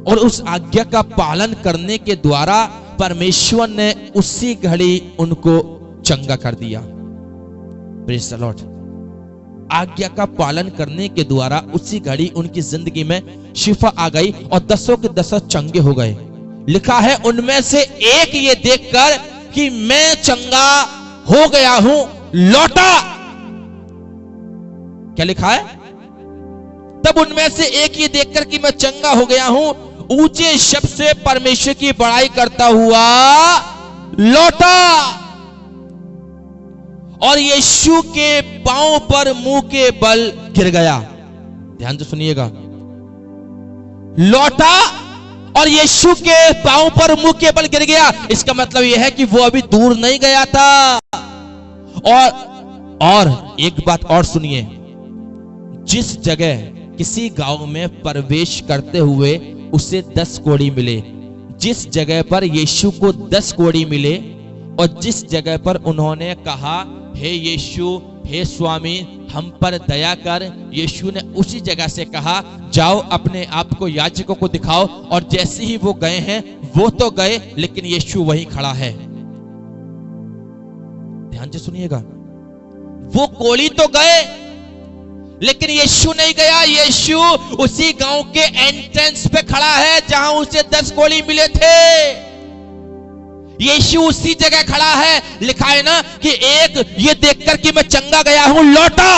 Speaker 1: और उस आज्ञा का पालन करने के द्वारा परमेश्वर ने उसी घड़ी उनको चंगा कर दिया। Praise the Lord. आज्ञा का पालन करने के द्वारा उसी घड़ी उनकी जिंदगी में शिफा आ गई और 10 के 10 चंगे हो गए। लिखा है उनमें से एक ये देखकर कि मैं चंगा हो गया हूं लौटा। क्या लिखा है? तब उनमें से एक ये देखकर कि मैं चंगा हो गया हूं ऊंचे शब्द से परमेश्वर की बड़ाई करता हुआ लौटा। और यीशु के पांव पर मुंह के बल गिर गया। ध्यान से सुनिएगा। लौटा और यीशु के पांव पर मुंह के बल गिर गया। इसका मतलब यह है कि वो अभी दूर नहीं गया था। और एक बात और सुनिए, जिस जगह किसी गांव में प्रवेश करते हुए उसे 10 कोढ़ी मिले, जिस जगह पर यीशु को 10 कोढ़ी मिले और जिस जगह पर उन्होंने कहा हे यीशु, हे स्वामी, हम पर दया कर, यीशु ने उसी जगह से कहा जाओ अपने आप को याजकों को दिखाओ। और जैसे ही वो गए हैं, वो तो गए लेकिन यीशु वहीं खड़ा है। ध्यान से सुनिएगा। वो कोढ़ी तो गए लेकिन यीशु नहीं गया। यीशु उसी गांव के एंट्रेंस पे खड़ा है जहां उसे 10 कोढ़ी मिले थे। यीशु उसी जगह खड़ा है। लिखा है ना कि एक ये देखकर कि मैं चंगा गया हूं लौटा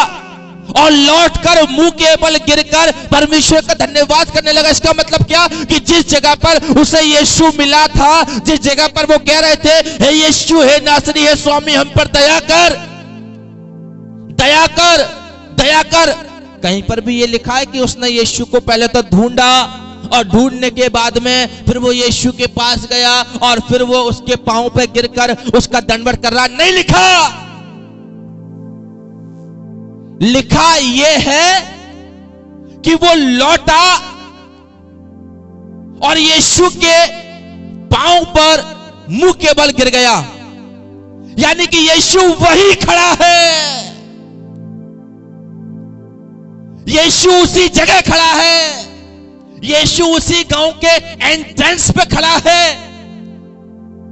Speaker 1: और लौटकर मुंह के बल गिरकर परमेश्वर का धन्यवाद करने लगा। इसका मतलब क्या? कि जिस जगह पर उसे यीशु मिला था, जिस जगह पर वो कह रहे थे हे यीशु, हे नासरी, हे स्वामी, हम पर दया कर, दया कर, दया कर, कहीं पर भी ये लिखा है कि उसने यीशु को पहले तो ढूंढा और ढूंढने के बाद में फिर वो यीशु के पास गया और फिर वो उसके पांव पे गिरकर उसका दंडवत कर रहा। नहीं लिखा ये है कि वो लौटा और यीशु के पांव पर मुंह के बल गिर गया, यानी कि यीशु वही खड़ा है, यीशु उसी जगह खड़ा है, यीशु उसी गांव के एंट्रेंस पे खड़ा है।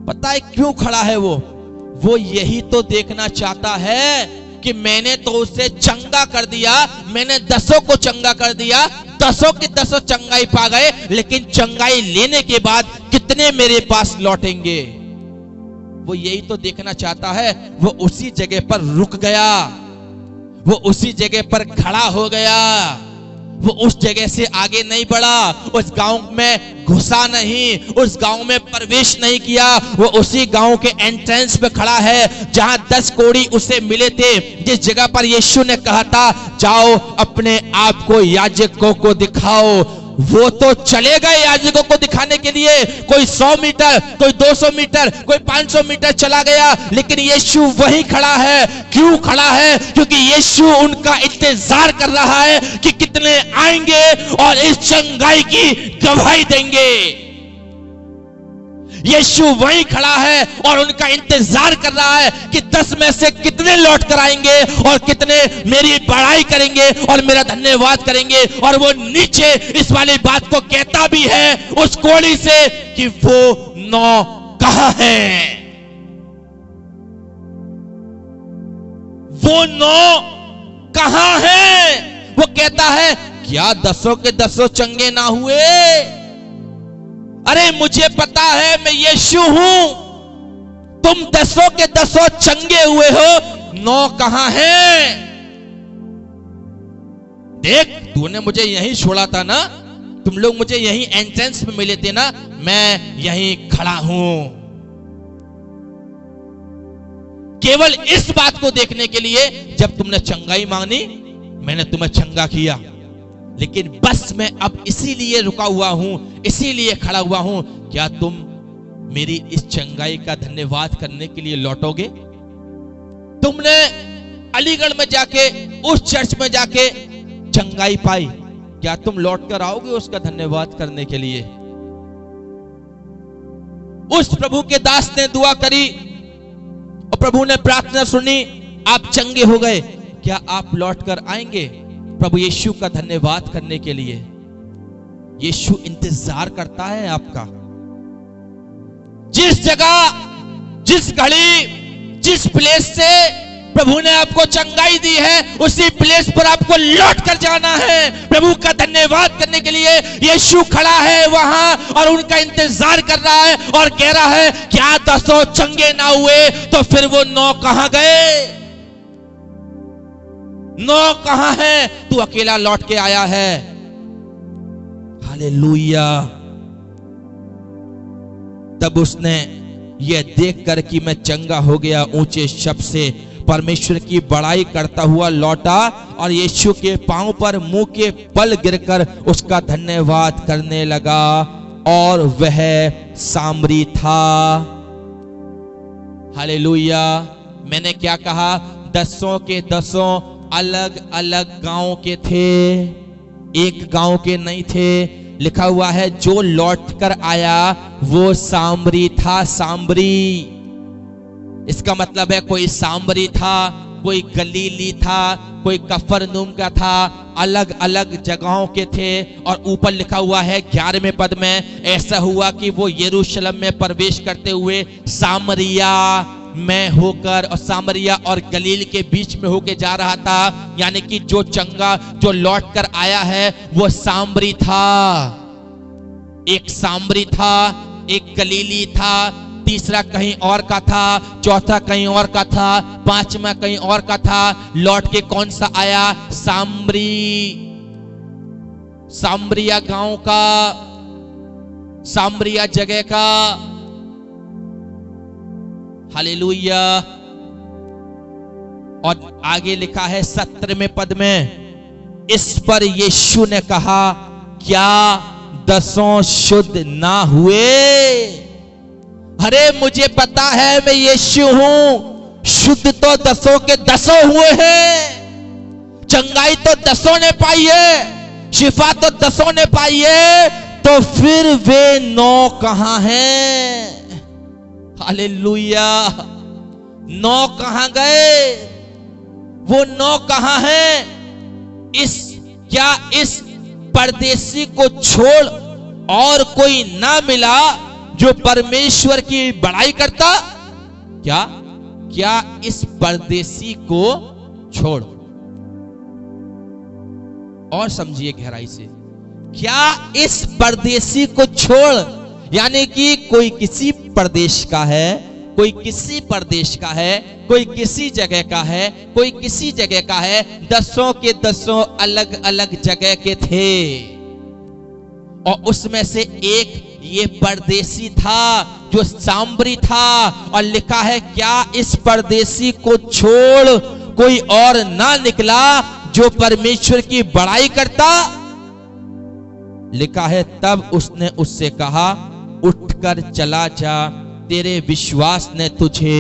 Speaker 1: पता है क्यों खड़ा है? वो यही तो देखना चाहता है कि मैंने तो उसे चंगा कर दिया, मैंने 10 को चंगा कर दिया, 10 के 10 चंगाई पा गए, लेकिन चंगाई लेने के बाद कितने मेरे पास लौटेंगे? वो यही तो देखना चाहता है। वो उसी जगह पर रुक गया, वो उसी जगह पर खड़ा हो गया, वो उस जगह से आगे नहीं बढ़ा, उस गांव में घुसा नहीं, उस गांव में प्रवेश नहीं किया। वो उसी गांव के एंट्रेंस पे खड़ा है जहां 10 कोढ़ी उसे मिले थे, जिस जगह पर यीशु ने कहा था जाओ अपने आप को याजकों को दिखाओ। वो तो चले गए याजकों को दिखाने के लिए, कोई 100 मीटर, कोई 200 मीटर, कोई 500 मीटर चला गया, लेकिन यीशु वहीं खड़ा है। क्यों खड़ा है? क्योंकि यीशु उनका इंतजार कर रहा है कि कितने आएंगे और इस चंगाई की गवाही देंगे। यीशु वहीं खड़ा है और उनका इंतजार कर रहा है कि 10 में से कितने लौट कर आएंगे और कितने मेरी बड़ाई करेंगे और मेरा धन्यवाद करेंगे। और वो नीचे इस वाली बात को कहता भी है उस कोढ़ी से कि वो 9 कहां है? वो 9 कहां है? वो कहता है क्या 10 के 10 चंगे ना हुए? अरे मुझे पता है मैं यीशु हूं, तुम 10 के 10 चंगे हुए हो, 9 कहां है? देख तूने मुझे यहीं छोड़ा था ना, तुम लोग मुझे यहीं एंट्रेंस में मिले थे ना, मैं यहीं खड़ा हूं। केवल इस बात को देखने के लिए जब तुमने चंगाई मांगी मैंने तुम्हें चंगा किया, लेकिन बस मैं अब इसीलिए रुका हुआ हूं, इसीलिए खड़ा हुआ हूं। क्या तुम मेरी इस चंगाई का धन्यवाद करने के लिए लौटोगे? तुमने अलीगढ़ में जाके उस चर्च में जाके चंगाई पाई, क्या तुम लौट कर आओगे उसका धन्यवाद करने के लिए? उस प्रभु के दास ने दुआ करी और प्रभु ने प्रार्थना सुनी, आप चंगे हो गए, क्या आप लौट कर आएंगे प्रभु यीशु का धन्यवाद करने के लिए? यीशु इंतजार करता है आपका। जिस जगह, जिस घड़ी, जिस प्लेस से प्रभु ने आपको चंगाई दी है, उसी प्लेस पर आपको लौट कर जाना है प्रभु का धन्यवाद करने के लिए। यीशु खड़ा है वहां और उनका इंतजार कर रहा है और कह रहा है क्या 10 चंगे ना हुए तो फिर वो 9 कहां गए? 9 कहां है? तू अकेला लौट के आया है। हालेलुया। तब उसने यह देखकर कि मैं चंगा हो गया, ऊंचे शब्द से परमेश्वर की बड़ाई करता हुआ लौटा और यीशु के पांव पर मुंह के बल गिरकर उसका धन्यवाद करने लगा, और वह सामरी था। हालेलुया। मैंने क्या कहा? 10 के 10 अलग अलग गांव के थे, एक गांव के नहीं थे। लिखा हुआ है जो लौट कर आया वो सामरी था। सामरी, इसका मतलब है कोई सामरी था, कोई गलीली था, कोई कफरनूम का था, अलग अलग जगहों के थे। और ऊपर लिखा हुआ है 11वें पद में, ऐसा हुआ कि वो यरूशलेम में प्रवेश करते हुए सामरिया में होकर और सामरिया और गलील के बीच में होके जा रहा था। यानी कि जो चंगा, जो लौट कर आया है वो सामरी था। एक सामरी था, एक गलीली था, तीसरा कहीं और का था, चौथा कहीं और का था, 5वां कहीं और का था। लौट के कौन सा आया? सामरी, सामरिया गांव का, सामरिया जगह का। हालेलुया। और आगे लिखा है 17वें पद में, इस पर यीशु ने कहा क्या दसों शुद्ध ना हुए। अरे मुझे पता है मैं यीशु हूं, शुद्ध तो दसों के दसों हुए हैं, चंगाई तो दसों ने पाई है, शिफा तो दसों ने पाई है, तो फिर वे 9 कहां हैं? हालेलुया। 9 कहां गए? वो 9 कहां हैं? क्या इस परदेसी को छोड़ और कोई ना मिला जो परमेश्वर की बड़ाई करता? क्या इस परदेसी को छोड़, और समझिए गहराई से, क्या इस परदेसी को छोड़, यानी कि कोई किसी प्रदेश का है, कोई किसी प्रदेश का है, कोई किसी जगह का है, कोई किसी जगह का है, दसों के दसों अलग अलग जगह के थे, और उसमें से एक ये परदेसी था जो सामरी था, और लिखा है क्या इस परदेसी को छोड़ कोई और ना निकला जो परमेश्वर की बड़ाई करता? लिखा है तब उसने उससे कहा, उठकर चला जा, तेरे विश्वास ने तुझे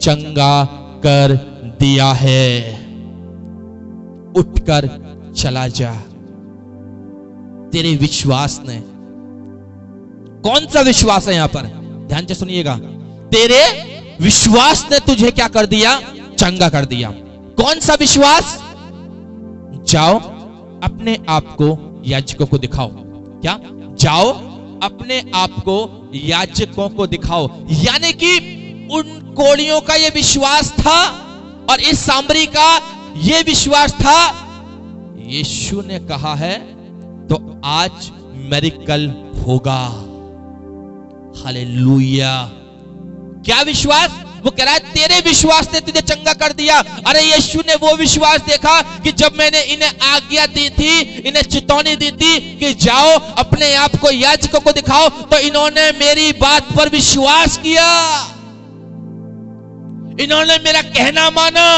Speaker 1: चंगा कर दिया है। उठकर चला जा, तेरे विश्वास ने। कौन सा विश्वास है यहां पर? ध्यान से सुनिएगा। तेरे विश्वास ने तुझे क्या कर दिया? चंगा कर दिया। कौन सा विश्वास? जाओ अपने आप को याजकों को दिखाओ। क्या? जाओ अपने आप को याजकों को दिखाओ। यानी कि उन कोढ़ियों का यह विश्वास था और इस सामरी का यह विश्वास था। यीशु ने कहा है तो आज मिरेकल होगा। हालेलुया। क्या विश्वास? वो कह रहा है तेरे विश्वास ने तुझे चंगा कर दिया। अरे यीशु ने वो विश्वास देखा कि जब मैंने इन्हें आज्ञा दी थी, इन्हें चेतावनी दी थी कि जाओ अपने आप को याजकों को दिखाओ, तो इन्होंने मेरी बात पर विश्वास किया, इन्होंने मेरा कहना माना,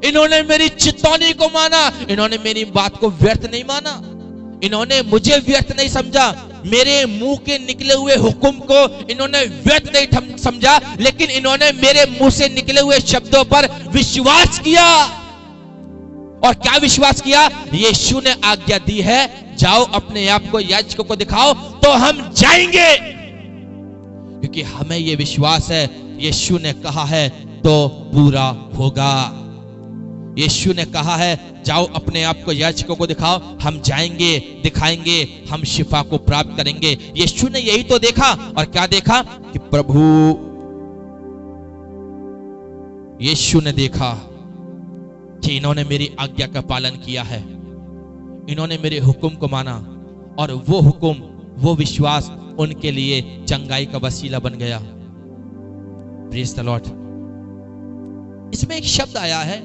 Speaker 1: इन्होंने मेरी चेतावनी को माना, इन्होंने मेरी बात को व्यर्थ नहीं माना, इन्होंने मुझे व्यर्थ नहीं समझा, मेरे मुंह के निकले हुए हुक्म को इन्होंने व्यर्थ नहीं समझा, लेकिन इन्होंने मेरे मुंह से निकले हुए शब्दों पर विश्वास किया। और क्या विश्वास किया? यीशु ने आज्ञा दी है जाओ अपने आप को याजकों को दिखाओ, तो हम जाएंगे, क्योंकि हमें यह विश्वास है यीशु ने कहा है तो पूरा होगा। यीशु ने कहा है जाओ अपने आप को याजकों को दिखाओ, हम जाएंगे, दिखाएंगे, हम शिफा को प्राप्त करेंगे। यीशु ने यही तो देखा। और क्या देखा? कि प्रभु यीशु ने देखा कि इन्होंने मेरी आज्ञा का पालन किया है, इन्होंने मेरे हुक्म को माना, और वो हुक्म, वो विश्वास उनके लिए चंगाई का वसीला बन गया। Praise the Lord. इसमें एक शब्द आया है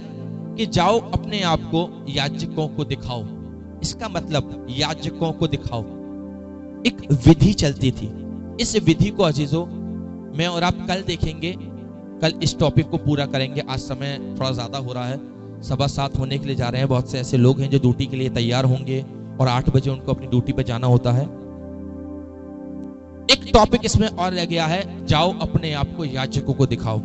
Speaker 1: कि जाओ अपने आप को याजकों को दिखाओ। इसका मतलब याजकों को दिखाओ। एक विधि चलती थी। इस विधि को अजीजों मैं और आप कल देखेंगे, कल इस टॉपिक को पूरा करेंगे। आज समय थोड़ा ज्यादा हो रहा है, 7:15 होने के लिए जा रहे हैं। बहुत से ऐसे लोग हैं जो ड्यूटी के लिए तैयार होंगे और 8 बजे उनको अपनी ड्यूटी पे जाना होता है। एक टॉपिक इसमें और रह गया है, जाओ अपने आप को याजकों को दिखाओ।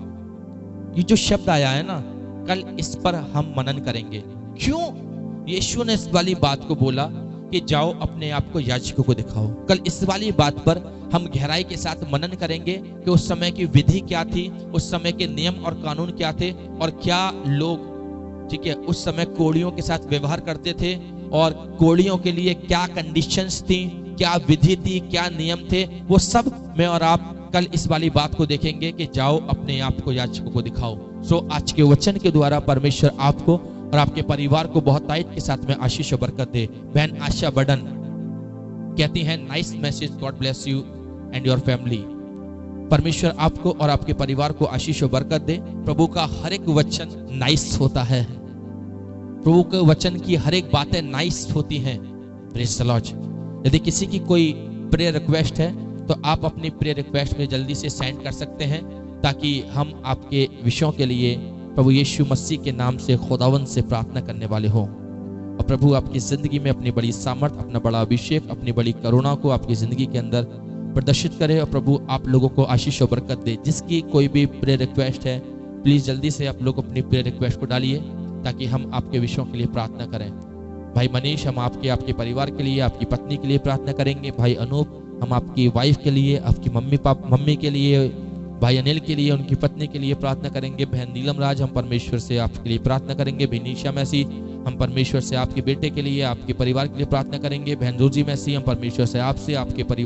Speaker 1: ये जो शब्द आया है ना, कल इस पर हम मनन करेंगे। क्यों यीशु ने इस वाली बात को बोला कि जाओ अपने आप को याजकों को दिखाओ? कल इस वाली बात पर हम गहराई के साथ मनन करेंगे कि उस समय की विधि क्या थी, उस समय के नियम और कानून क्या थे, और क्या लोग, ठीक है, उस समय कोढ़ियों के साथ व्यवहार करते थे, और कोढ़ियों के लिए क्या कंडीशंस थी, क्या विधि थी, क्या नियम थे, वो सब मैं और आप कल इस वाली बात को देखेंगे कि जाओ अपने आप को याजकों को दिखाओ। सो आज के वचन के द्वारा परमेश्वर आपको और आपके परिवार को बहुत तायत के साथ में आशीष और बरकत दे। बहन आशा बर्डन कहती हैं, nice message, God bless you and your family. परमेश्वर आपको और आपके परिवार को आशीष और बरकत दे। प्रभु का हर एक वचन नाइस होता है, प्रभु के वचन की हर एक बातें नाइस होती हैं। Praise the Lord. यदि किसी की कोई प्रेयर रिक्वेस्ट है तो आप अपनी प्रेयर रिक्वेस्ट में जल्दी से सेंड कर सकते हैं, ताकि हम आपके विषयों के लिए प्रभु यीशु मसीह के नाम से खुदावंद से प्रार्थना करने वाले हों। और प्रभु आपकी ज़िंदगी में अपनी बड़ी सामर्थ, अपना बड़ा अभिषेक, अपनी बड़ी करुणा को आपकी ज़िंदगी के अंदर प्रदर्शित करे। और प्रभु आप लोगों को आशीष और बरकत दे। जिसकी कोई भी प्रेयर रिक्वेस्ट है, प्लीज़ जल्दी से आप लोग अपनी प्रेयर रिक्वेस्ट को डालिए ताकि हम आपके विषयों के लिए प्रार्थना करें। भाई मनीष, हम आपके परिवार के लिए, आपकी पत्नी के लिए प्रार्थना करेंगे। भाई अनूप, हम आपकी वाइफ के लिए, आपकी मम्मी के लिए, भाई अनिल के लिए, उनकी पत्नी के लिए प्रार्थना करेंगे। बहन नीलम राज, हम परमेश्वर से आपके लिए प्रार्थना करेंगे। विनीशा मैसी, हम परमेश्वर से आपके बेटे के लिए, आपके परिवार के लिए प्रार्थना करेंगे। बहन रोजी मैसी, हम परमेश्वर से आपसे, आपके परिवार